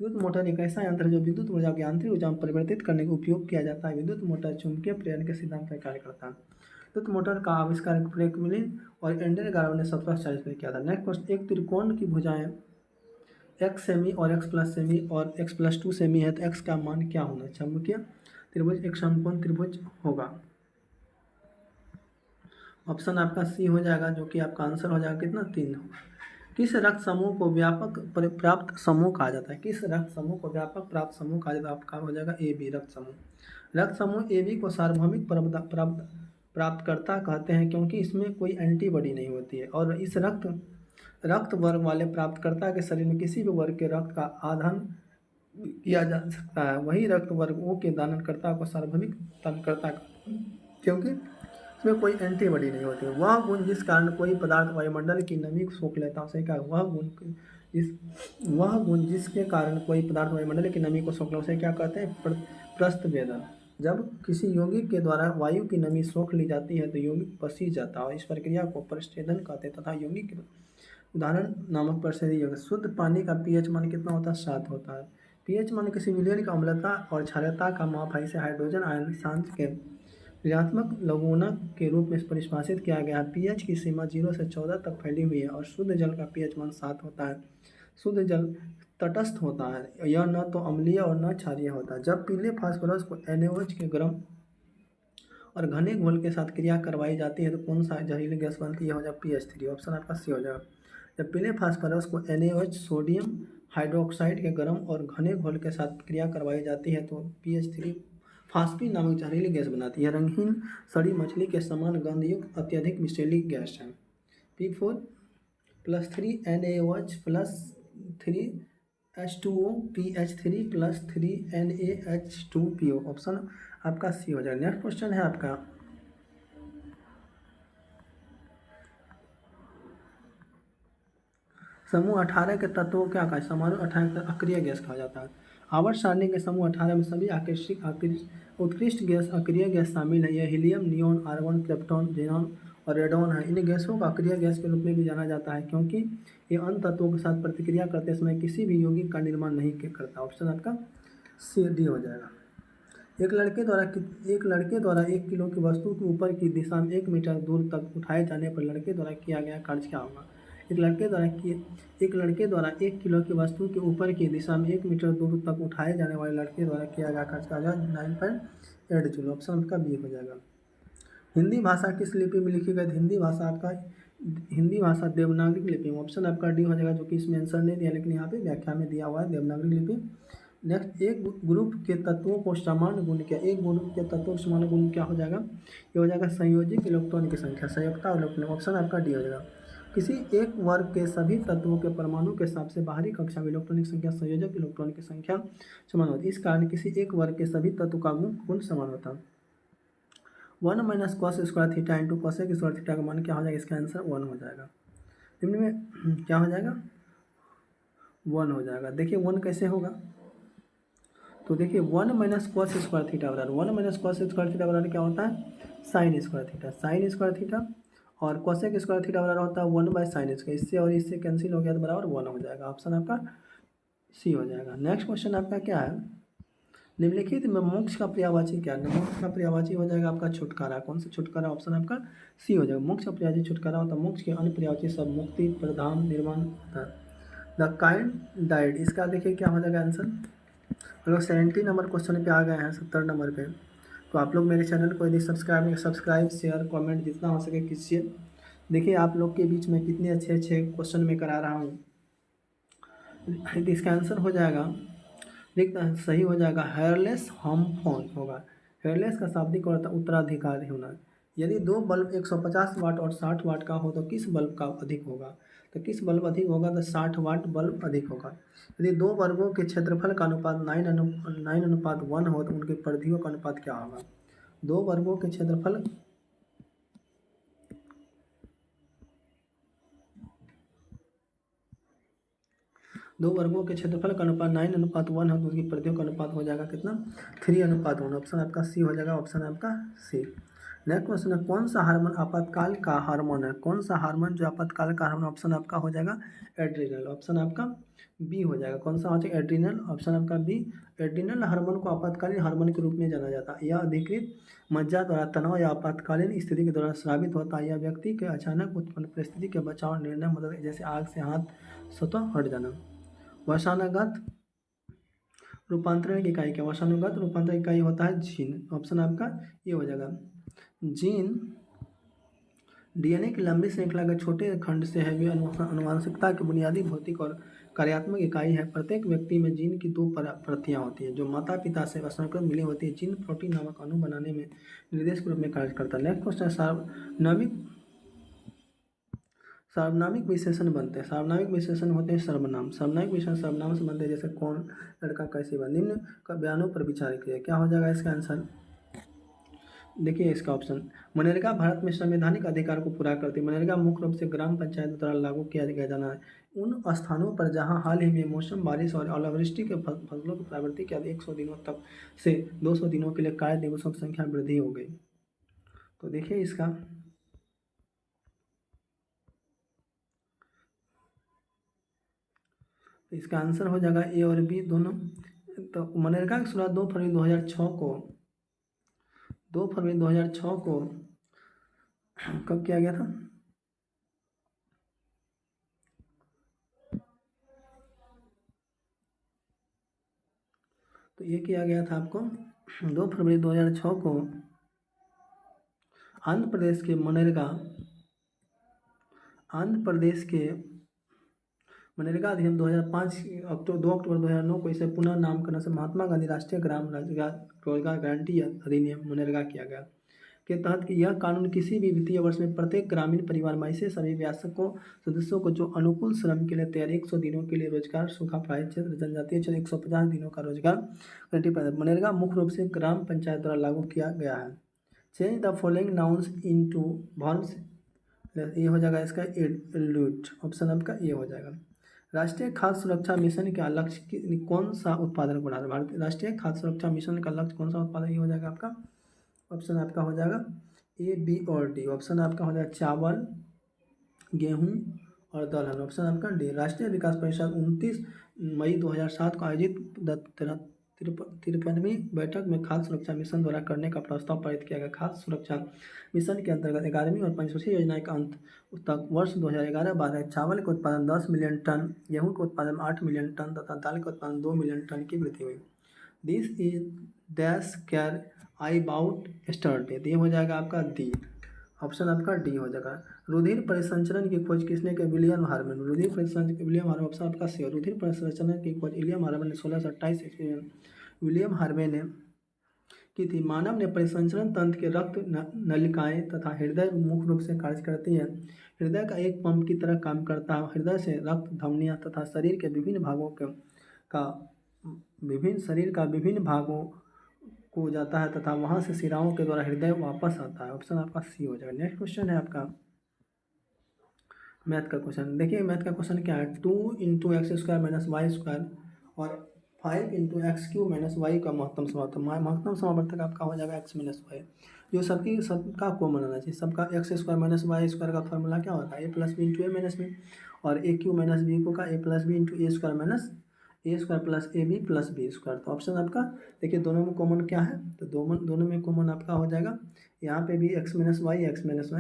विद्युत मोटर एक ऐसा यंत्र है जो विद्युत ऊर्जा को यांत्रिक ऊर्जा में परिवर्तित करने का उपयोग किया जाता है। विद्युत मोटर चुंबकीय प्रेरण के सिद्धांत पर कार्य करता है। विद्युत मोटर का आविष्कार फ्रैंकलिन और एंडर गार्बर ने 1740 में किया था। नेक्स्ट क्वेश्चन, एक त्रिकोण की भुजाएं x सेमी और x+ सेमी और x+2 सेमी है तो x का मान क्या होना, चुंबकीय त्रिभुज एक समकोण त्रिभुज होगा। ऑप्शन आपका सी हो जाएगा, जो कि आपका आंसर हो जाएगा कितना, 3 होगा। किस रक्त समूह को व्यापक प्राप्त समूह कहा जाता है, किस रक्त समूह को व्यापक प्राप्त समूह कहा जाता है, आपका हो जाएगा AB रक्त समूह। रक्त समूह AB को सार्वभौमिक प्राप्तकर्ता कहते हैं क्योंकि इसमें कोई एंटीबॉडी नहीं होती है और इस रक्त वर्ग वाले प्राप्तकर्ता के शरीर में किसी भी वर्ग के रक्त का आदान किया जा सकता है। वही रक्त वर्ग O के दानकर्ता को सार्वभौमिक दानकर्ता क्योंकि इसमें कोई एंटीबॉडी नहीं होती है। वह गुण जिस कारण कोई पदार्थ वायुमंडल की नमी को सोख लेता है उसे क्या, वह गुण जिसके कारण कोई पदार्थ वायुमंडल की नमी को सोख लेता है उसे क्या कहते हैं, प्रस्थभेदन। जब किसी यौगिक के द्वारा वायु की नमी सोख ली जाती है तो यौगिक पसीज जाता है और इस प्रक्रिया को प्रस्थभेदन कहते हैं तथा यौगिक उदाहरण नामक प्रसिद्ध योग। शुद्ध पानी का pH मान कितना होता है, 7 होता है। pH मान किसी विलयन का अम्लता और क्षारता का माप है। इसे हाइड्रोजन आयन सांच के ऋणात्मक लघुगणक के रूप में परिभाषित किया गया है। pH की सीमा 0 से 14 तक फैली हुई है और शुद्ध जल का pH मान 7 होता है। शुद्ध जल तटस्थ होता है, यह न तो अम्लीय और न क्षारीय होता है। जब पीले फास्फोरस को NaOH के गर्म और घने घोल के साथ क्रिया करवाई जाती है तो कौन सा जहरीली गैस बनती है, हो जाएगा PH3। ऑप्शन आपका सी हो जाएगा। जब पीले फास्फोरस को NaOH सोडियम हाइड्रोक्साइड के गर्म और घने घोल के साथ क्रिया करवाई जाती है तो PH3 फास्फीन नामक जहरीली गैस बनाती है। रंगीन सड़ी मछली के समान गंधयुक्त अत्यधिक विषैली गैस है। P4+3 NaOH+3 H2O PH3+3 NaH2PO। Option आपका सी हो जाएगा। नेक्स्ट क्वेश्चन है आपका समूह 18 के तत्वों क्या कहा, समूह 18 अक्रिय गैस कहा जाता है। आवर्त सारणी के समूह 18 में सभी उत्कृष्ट गैस अक्रिय गैस शामिल है। यह helium, neon, argon, krypton, xenon और रेडॉन है। इन गैसों को अक्रिय गैस के रूप में भी जाना जाता है क्योंकि ये अन्य तत्वों के साथ प्रतिक्रिया करते समय किसी भी यौगिक का निर्माण नहीं करता। ऑप्शन आपका डी हो जाएगा। एक लड़के द्वारा 1 किलो की वस्तु को ऊपर की दिशा में 1 मीटर दूर तक उठाए जाने पर लड़के द्वारा किया गया कार्य क्या होगा। एक लड़के द्वारा 1 किलो की वस्तु के ऊपर की दिशा में 1 मीटर दूर तक उठाए जाने वाले लड़के द्वारा किया गया कार्य क्या होगा, 9.8 जूल। ऑप्शन आपका बी हो जाएगा। हिंदी भाषा किस लिपि में लिखी गई, हिंदी भाषा देवनागरी लिपि में। ऑप्शन आपका डी हो जाएगा, जो कि इसमें आंसर नहीं दिया लेकिन यहाँ पे व्याख्या में दिया हुआ है देवनागरी लिपि। नेक्स्ट, एक ग्रुप के तत्वों को समान गुण क्या, एक ग्रुप के तत्वों को समान गुण क्या हो जाएगा, ये हो जाएगा संयोजित इलेक्ट्रॉन की संख्या, संयोजकता इलेक्ट्रॉन। ऑप्शन आपका डी हो जाएगा। किसी एक वर्ग के सभी तत्वों के परमाणु के हिसाब से बाहरी कक्षा में इलेक्ट्रॉनिक संख्या संयोजक इलेक्ट्रॉन की संख्या समान होती है। इस कारण किसी एक वर्ग के सभी तत्व का गुण समान होता है। 1 - cos square theta into cosec square theta का मान क्या हो जाएगा, इसका आंसर 1 हो जाएगा। निम्न में क्या हो जाएगा, 1 हो जाएगा। देखिए 1 कैसे होगा, तो देखिए 1 - cos स्क्वायर थीटा बराबर 1 - cos स्क्वायर थीटा बराबर क्या होता है, sine square theta. Sine square theta और कोसेक स्क्वायर थीटा बराबर होता है 1/sin का, इससे और इससे कैंसिल हो गया तो बराबर 1 हो जाएगा। ऑप्शन आपका सी हो जाएगा। नेक्स्ट क्वेश्चन आपका क्या है, निम्नलिखित में मोक्ष का पर्यायवाची क्या है। मोक्ष का पर्यायवाची हो जाएगा आपका छुटकारा। कौन सा छुटकारा, ऑप्शन आपका सी हो जाएगा। मोक्ष का पर्यायवाची छुटकारा होता है। मोक्ष के अन्य पर्यायवाची सब मुक्ति, प्रधान, निर्वाण। द काइंड डाइड, इसका देखिए क्या हो जाएगा आंसर। हम लोग 70 नंबर क्वेश्चन पे आ गए हैं, 70 नंबर पे। तो आप लोग मेरे चैनल को यदि सब्सक्राइब शेयर कमेंट जितना हो सके कीजिए। देखिए आप लोग के बीच में कितने अच्छे अच्छे क्वेश्चन मैं करा रहा हूँ। इसका आंसर हो जाएगा, देखते हैं सही हो जाएगा, हेयरलेस होमफोन होगा। हेयरलेस का शाब्दिक अर्थ उत्तराधिकारी होना। यदि दो बल्ब 150 वाट और 60 वाट का हो तो किस बल्ब का अधिक होगा। तो किस बल्ब अधिक होगा, तो 60 वाट बल्ब अधिक होगा। यदि दो वर्गों के क्षेत्रफल का अनुपात 9:1 हो तो उनके परिधियों का अनुपात क्या होगा। दो वर्गों के क्षेत्रफल दो वर्गों के क्षेत्रफल का अनुपात 9:1 है तो उसकी परिधियों का अनुपात हो जाएगा कितना, 3:1। ऑप्शन आपका सी हो जाएगा, ऑप्शन आपका सी। नेक्स्ट क्वेश्चन है, कौन सा हार्मोन आपातकाल का हार्मोन है। कौन सा हार्मोन जो आपातकाल का हार्मोन, ऑप्शन आपका हो जाएगा एड्रिनल। ऑप्शन आपका बी हो जाएगा। कौन सा हो जाएगा, एड्रिनल। ऑप्शन आपका बी। एड्रिनल हार्मोन को आपातकालीन हार्मोन के रूप में जाना जाता है। यह अधिकृत मज्जा द्वारा तनाव या आपातकालीन स्थिति के दौरान स्रावित होता है। यह व्यक्ति के अचानक उत्पन्न परिस्थिति के बचाव निर्णय मदद, जैसे आग से हाथ स्वतः हट जाना। वसानुगत रूपांतरण की इकाई क्या, वसानुगत रूपांतरण इकाई होता है जीन। ऑप्शन आपका ये हो जाएगा। जीन डीएनए की लंबी श्रृंखला के छोटे खंड से है। वे आनुवंशिकता की बुनियादी भौतिक और कार्यात्मक इकाई है। प्रत्येक व्यक्ति में जीन की दो प्रतियां होती हैं जो माता पिता से वसानुक्रम मिली होती है। जीन प्रोटीन नामक अणु बनाने में निर्देश के रूप में कार्य करता है। नेक्स्ट क्वेश्चन, सार्वनामिक विशेषण बनते हैं। सार्वनामिक विशेषण होते हैं सर्वनाम। सार्वनामिक विशेषण सर्वनाम से बनते हैं, जैसे कौन, लड़का, कैसे बा। निम्न का बयानों पर विचार किया, क्या हो जाएगा इसका आंसर। देखिए इसका ऑप्शन, मनरेगा भारत में संवैधानिक अधिकार को पूरा करती है। मनरेगा मुख्य रूप से ग्राम पंचायत द्वारा लागू किया गया जाना है उन स्थानों पर जहां हाल ही में मौसम बारिश और ओलावृष्टि के फसलों की प्रावृत्ति के 100 दिनों तक से 200 दिनों के लिए कार्य दिवसों की संख्या में वृद्धि हो गई। तो देखिए इसका आंसर हो जाएगा ए और बी दोनों। तो मनरेगा की शुरुआत 2 फरवरी 2006 को 2 फरवरी 2006 को कब किया गया था। तो ये किया गया था आपको 2 फरवरी 2006 को आंध्र प्रदेश के मनरेगा अधिनियम 2005 2 अक्टूबर 2009 को इसे पुनः नामकरण से महात्मा गांधी राष्ट्रीय ग्राम रोजगार गारंटी अधिनियम मनरेगा किया गया के तहत कि यह कानून किसी भी वित्तीय वर्ष में प्रत्येक ग्रामीण परिवार में ऐसे सभी वयस्कों सदस्यों को जो अनुकूल श्रम के लिए तैयार 100 दिनों के लिए रोजगार, सूखा प्रभावित क्षेत्र, जनजातीय क्षेत्र 150 दिनों का रोजगार गारंटी प्रदान। मनरेगा मुख्य रूप से ग्राम पंचायत द्वारा लागू किया गया है। Change the following nouns into verbs, ये हो जाएगा इसका एल्यूट। ऑप्शन आपका ये हो जाएगा। राष्ट्रीय खाद्य सुरक्षा मिशन का लक्ष्य कौन सा उत्पादन बढ़ाना। भारतीय राष्ट्रीय खाद्य सुरक्षा मिशन का लक्ष्य कौन सा उत्पादन, ये हो जाएगा आपका ऑप्शन आपका हो जाएगा ए, बी और डी। ऑप्शन आपका हो जाएगा चावल, गेहूं और दलहन। ऑप्शन आपका डी। राष्ट्रीय विकास परिषद 29 मई 2007 को आयोजित 53वीं बैठक में खाद्य सुरक्षा मिशन द्वारा करने का प्रस्ताव पारित किया गया। खाद्य सुरक्षा मिशन के अंतर्गत 11वीं और पंचवर्षीय योजना के अंत तक वर्ष 2011-12 चावल के उत्पादन 10 मिलियन टन, गेहूं के उत्पादन 8 मिलियन टन तथा दाल के उत्पादन 2 मिलियन टन की वृद्धि हुई। This is dash care I bout started, ये हो जाएगा आपका डी। ऑप्शन आपका डी हो जाएगा। रुधिर परिसंचरण की खोज किसने की, विलियम हार्मन। रुधिर परिसंचरण की विलियम हार्मन, ऑप्शन आपका सी। रुधिर परिसंचरण की खोज विलियम हार्मन ने 1628 ईस्वी में विलियम हार्वे ने की थी। मानव ने परिसंचरण तंत्र के रक्त नलिकाएं तथा हृदय मुख्य रूप से कार्य करती है। हृदय का एक पंप की तरह काम करता है। हृदय से रक्त धमनियां तथा शरीर के विभिन्न भागों को जाता है तथा वहां से शिराओं के द्वारा हृदय वापस आता है। ऑप्शन आपका सी हो जाएगा। नेक्स्ट क्वेश्चन है आपका मैथ का क्वेश्चन। देखिए मैथ का क्वेश्चन क्या है, 2 × x² - y² और 5 into x q minus y का महत्तम समावर्तक। महत्तम समावर्तक आपका हो जाएगा एक्स माइनस वाई, जो सबका कॉमन होना चाहिए। सबका X square minus Y square का फॉर्मूला क्या होता है, A plus B into A minus B, और ए क्यू माइनस बी को का A plus B into A square minus A square plus A B plus B square. तो option आपका देखिए दोनों में कॉमन क्या है, तो दोनों में कॉमन आपका हो जाएगा यहाँ पे भी एक्स माइनस वाई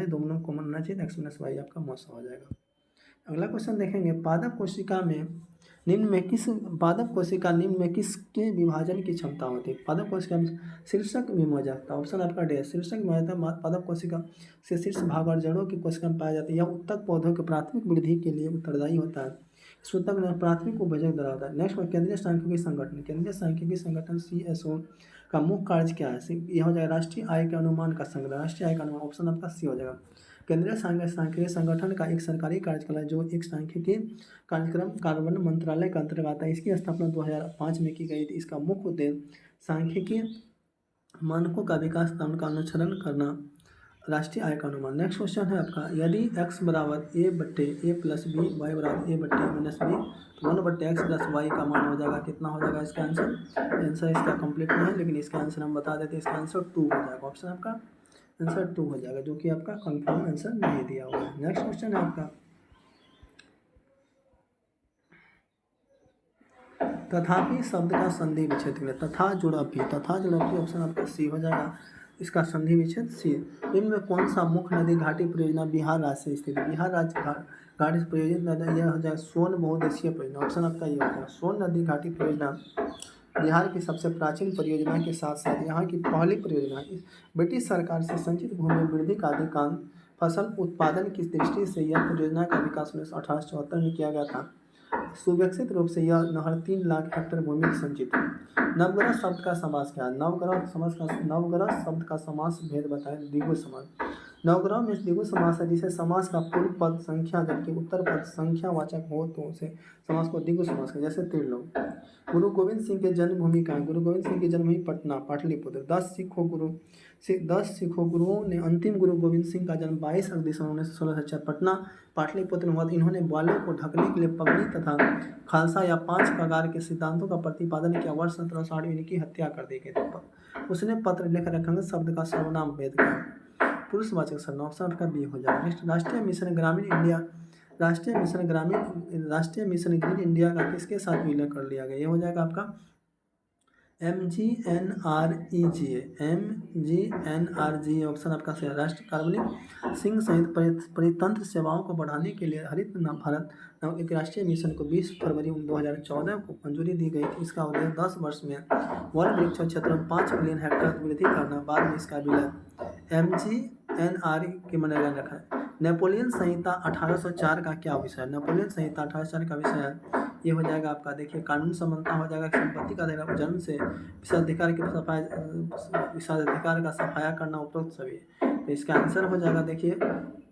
दोनों में कॉमन होना चाहिए, एक्स माइनस वाई आपका मौसा हो जाएगा। अगला क्वेश्चन देखेंगे, पादप कोशिका निम्न में किसके विभाजन की क्षमता होती है। पादप कोशिका में शीर्षक विमोचकता, ऑप्शन आपका डी है। शीर्षक विमोचकता पादप कोशिका से शीर्ष भाग और जड़ों की कोशिका में पाया जाता है। यह उत्तक पौधों के प्राथमिक वृद्धि के लिए उत्तरदायी होता है। सूतक में प्राथमिक उपभोजक द्वारा होता है। नेक्स्ट केंद्रीय सांख्यिकी संगठन CSO का मुख्य कार्य क्या है। यह हो जाएगा राष्ट्रीय आय के अनुमान का संग्रह, राष्ट्रीय आय का अनुमान, ऑप्शन आपका सी हो जाएगा। केंद्रीय सांख्यिकी संगठन का एक सरकारी कार्यक्रम है जो एक सांख्यिकी कार्यक्रम कार्यान्वयन मंत्रालय का अंतर्गत आता है। इसकी स्थापना 2005 में की गई थी। इसका मुख्य उद्देश्य सांख्यिकी मानकों का विकास तथा उनका अनुसरण करना, राष्ट्रीय आय का अनुमान। नेक्स्ट क्वेश्चन है आपका, यदि x बराबर a बट्टे ए प्लस बी, वाई बराबर a बट्टे ए माइनस बी, तो 1/x प्लस वाई का मान हो जाएगा कितना हो जाएगा इसका आंसर इसका कंप्लीट नहीं है, लेकिन इसका आंसर हम बता देते हैं। इसका आंसर 2 हो जाएगा। ऑप्शन आपका आंसर 2 हो जाएगा, जो कि आपका कंफर्म आंसर नहीं दिया हुआ है। नेक्स्ट क्वेश्चन है आपका, तथापि शब्द का संधि विच्छेद करें। तथा जुड़पी ऑप्शन आपका सी हो जाएगा, इसका संधि विच्छेद सी। इनमें कौन सा मुख्य नदी घाटी परियोजना बिहार राज्य से स्थित है। बिहार राज्य घाटी परियोजित नदी यह हो जाएगा सोन बहुउद्देशीय परियोजना। ऑप्शन आपका ये हो जाएगा, सोन नदी घाटी परियोजना बिहार की सबसे प्राचीन परियोजना के साथ साथ यहाँ की पहली परियोजना। ब्रिटिश सरकार से संचित भूमि वृद्धि का अधिकांश फसल उत्पादन की दृष्टि से यह परियोजना का विकास 1874 में किया गया था। सुव्यवस्थित रूप से यह नहर 3 लाख हेक्टेयर भूमि में संचित है। नवग्रह शब्द का समास क्या है। नवग्रह शब्द का समास भेद बताएं। द्विगु समास। नवग्रह में द्विगु समास है जिसे समास का पूर्व पद संख्या जबकि उत्तर पद संख्यावाचक हो तो उसे समास को द्विगु समास का। जैसे त्रिलोक। गुरु गोविंद सिंह के जन्मभूमि कहाँ। गुरु गोविंद सिंह की जन्मभूमि पटना पाटलिपुत्र। 10 सिखों गुरुओं ने अंतिम गुरु गोविंद सिंह का जन्म 22 अगस्त 1916 से पटना पाटलिपुत्र में हुआ। इन्होंने बालों को ढकने के लिए पगड़ी तथा खालसा या 5 कगार के सिद्धांतों का प्रतिपादन किया। वर्ष 1760 में इनकी हत्या कर दी गई थी। उसने पत्र लिख रखा शब्द का सर्वनाम वेद का पुरुषवाचक सर्वनाम। ऑप्शन आपका बी हो जाएगा। नेक्स्ट, राष्ट्रीय मिशन ग्रीन इंडिया का किसके साथ विलय कर लिया गया। ये हो जाएगा आपका MGNREGA ऑप्शन आपका सही है। राष्ट्रीय कार्बनिक सिंक सहित परितंत्र सेवाओं को बढ़ाने के लिए हरित भारत नामक एक राष्ट्रीय मिशन को 20 फरवरी 2014 को मंजूरी दी गई थी। इसका उद्देश्य 10 वर्ष में वन वृक्ष क्षेत्र में 5 मिलियन हेक्टेयर वृद्धि करना। बाद में इसका विलय MGNRE के मनरेगा रखा है। नेपोलियन संहिता 1804 का क्या विषय है। नेपोलियन संहिता 1804 का विषय है, ये हो जाएगा आपका देखिए कानून समानता हो जाएगा। संपत्ति का अधिकार जन्म से विशेषाधिकार का सफाया करना उपरोक्त सभी। तो इसका आंसर हो जाएगा देखिए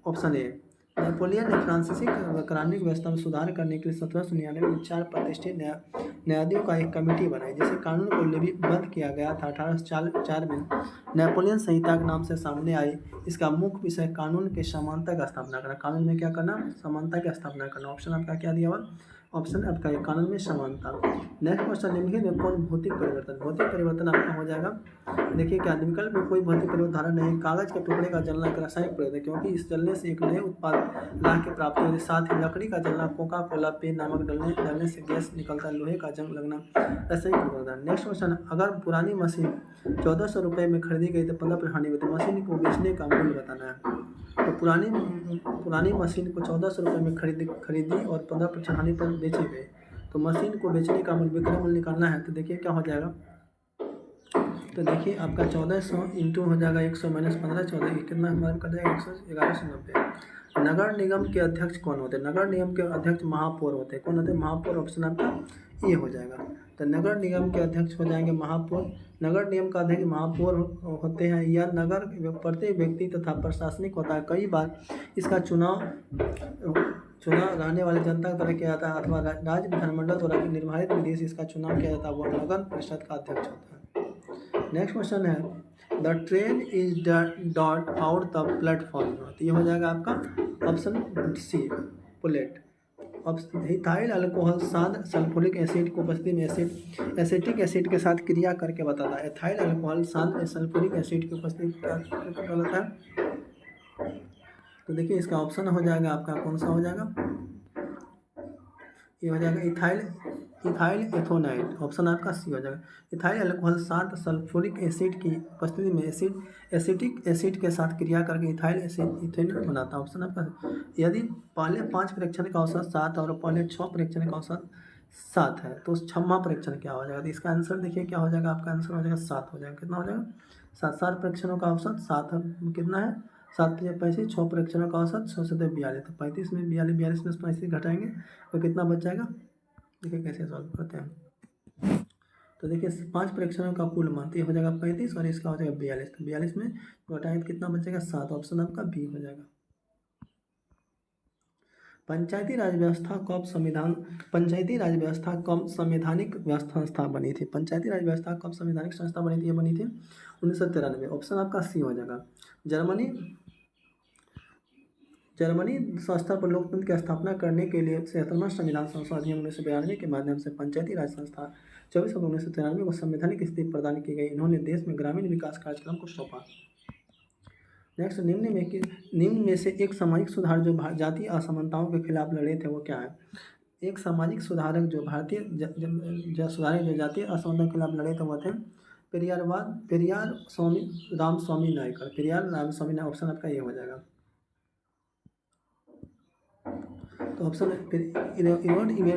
ऑप्शन ए। नेपोलियन ने फ्रांसीसी कानूनी व्यवस्था में सुधार करने के लिए 1799 में 4 प्रतिष्ठित न्यायाधीशों का एक कमेटी बनाई जिसे कानून को लिपिबद्ध किया गया था। 1804 में नेपोलियन संहिता के नाम से सामने आई। इसका मुख्य विषय कानून के समानता की स्थापना करना। कानून में क्या करना, समानता की स्थापना करना। ऑप्शन आपका क्या दिया हुआ, ऑप्शन आपका एक कानून में समानता। नेक्स्ट क्वेश्चन, निम्नलिखित में कौन भौतिक परिवर्तन आपका हो जाएगा। देखिए क्या विकल्प में कोई भौतिक परिवर्तन धारा नहीं। कागज के टुकड़े का जलना एक रासायनिक परिवर्तन है क्योंकि इस जलने से एक नए उत्पाद लाभ की प्राप्ति होती है। साथ ही लकड़ी का जलना, कोका कोला पेय नामक डलने से गैस निकलता है। लोहे का जंग लगना रासायनिक परिवर्तन। नेक्स्ट क्वेश्चन, अगर पुरानी मशीन 1400 रुपये में खरीदी गई तो 15% हानि होती है। मशीन को बेचने का मूल्य बताना है। तो पुरानी मशीन को 1400 रुपये में खरीदी और 15% हानि पर बेची गई। तो मशीन को बेचने का मूल्य विक्रय मूल्य निकालना है। तो देखिए क्या हो जाएगा, तो देखिए आपका 1400 इंटू हो जाएगा 100 माइनस 15 14 कितना हमारे कट जाएगा 1190। नगर निगम के अध्यक्ष कौन होते हैं। नगर निगम के अध्यक्ष महापौर होते हैं। कौन होते हैं, महापौर। ऑप्शन आपका ये हो जाएगा। तो नगर निगम के अध्यक्ष हो जाएंगे महापौर। नगर निगम का अध्यक्ष महापौर होते हैं। यह नगर प्रत्येक व्यक्ति तथा प्रशासनिक होता है। कई बार इसका चुनाव रहने वाले जनता द्वारा किया जाता है अथवा राज्य विधानमंडल द्वारा निर्धारित विधि से इसका चुनाव किया जाता है। वह नगर परिषद का अध्यक्ष होता है। नेक्स्ट क्वेश्चन है, the train is dot out the platform. ये हो जाएगा आपका ऑप्शन सी, पुलेट। इथाइल अल्कोहल सात सल्फ्यूरिक एसिड की उपस्थिति में एसिटिक एसिड के साथ क्रिया करके बताता है। इथाइल अल्कोहल सात सल्फ्यूरिक एसिड की उपस्थिति में क्या बताता है? तो देखिए इसका ऑप्शन हो जाएगा आपका, कौन सा हो जाएगा? ये हो जाएगा इथाइल एथोनाइट, ऑप्शन आपका सी हो जाएगा। इथाइल अल्कोहल सात सल्फ्यूरिक एसिड की उपस्थिति में एसिटिक एसिड के साथ क्रिया करके इथाइल इथेनॉल बनाता है, ऑप्शन आपका। यदि पहले 5 परीक्षण का औसत 7 और पहले 6 परीक्षण का औसत 7 है तो 6वां परीक्षण क्या हो जाएगा? तो इसका आंसर देखिए क्या हो जाएगा, आपका आंसर हो जाएगा 7 हो जाएगा। कितना हो जाएगा? 7 परीक्षणों का औसत 7 कितना है? 7 या 35, 6 परीक्षणों का औसत 6 से 42, तो 35 में 42 में 35 घटाएंगे तो कितना बच जाएगा? देखिए कैसे सॉल्व करते हैं। तो देखिए 5 परीक्षणों का कुल मान तो ये हो जाएगा 35 और इसका हो जाएगा 42, तो 42 में घटाएंगे तो कितना बचेगा? 7, ऑप्शन आपका बी हो जाएगा। पंचायती राज व्यवस्था कब संवैधानिक संस्था बनी थी? पंचायती राज व्यवस्था कब संवैधानिक संस्था बनी थी? ये बनी थी 1993, ऑप्शन आपका सी हो जाएगा। जर्मनी स्तर पर लोकतंत्र की स्थापना करने के लिए 76वां संविधान संशोधन अधिनियम 1992 के माध्यम से पंचायती राज संस्था 24 अक्टूबर 1993 को संवैधानिक स्थिति प्रदान की गई। इन्होंने देश में ग्रामीण विकास कार्यक्रम को सौंपा। नेक्स्ट, निम्न में से एक सामाजिक सुधार जो जातीय असमानताओं के खिलाफ लड़े थे वो क्या है? एक सामाजिक सुधारक जो सुधारक जो जातीय असमानता के खिलाफ लड़े थे वो थे पेरियार रामस्वामी नायकर, ऑप्शन आपका ये हो जाएगा। तो ऑप्शन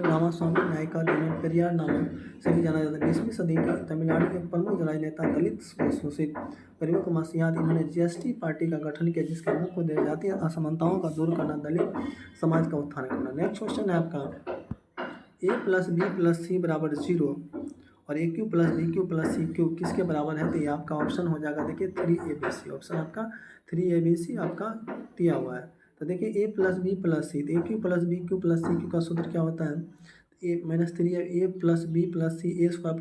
रामास्वामी नायकर जिन्हें पेरियार नाम से भी जाना जाता है। 20वीं सदी का तमिलनाडु के प्रमुख राजनेता दलित शोषित गरीबों को मसीहात इन्होंने जीएसटी पार्टी का गठन किया जिसका मुख्य उद्देश्य जातीय असमानताओं का दूर करना, दलित समाज का उत्थान करना। नेक्स्ट क्वेश्चन है आपका, a+b+c = 0 और aq+bq+cq किसके बराबर है? तो ये आपका ऑप्शन हो जाएगा देखिए 3abc, ऑप्शन आपका 3abc आपका दिया हुआ है। तो देखिए a+b+c, तो aq+bq+cq का सूत्र क्या होता है? a-3ab+b+c a² +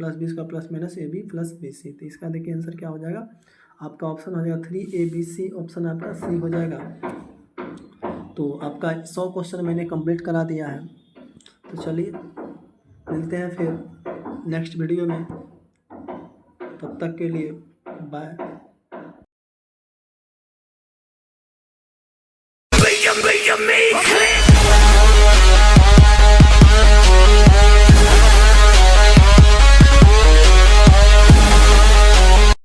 b²+ab+bc, तो इसका देखिए आंसर क्या हो जाएगा? आपका ऑप्शन हो जाएगा 3abc, ऑप्शन आपका सी हो जाएगा। तो आपका 100 क्वेश्चन मैंने कंप्लीट करा दिया है। तो चलिए मिलते हैं फिर नेक्स्ट वीडियो में, तब तक के लिए बाय।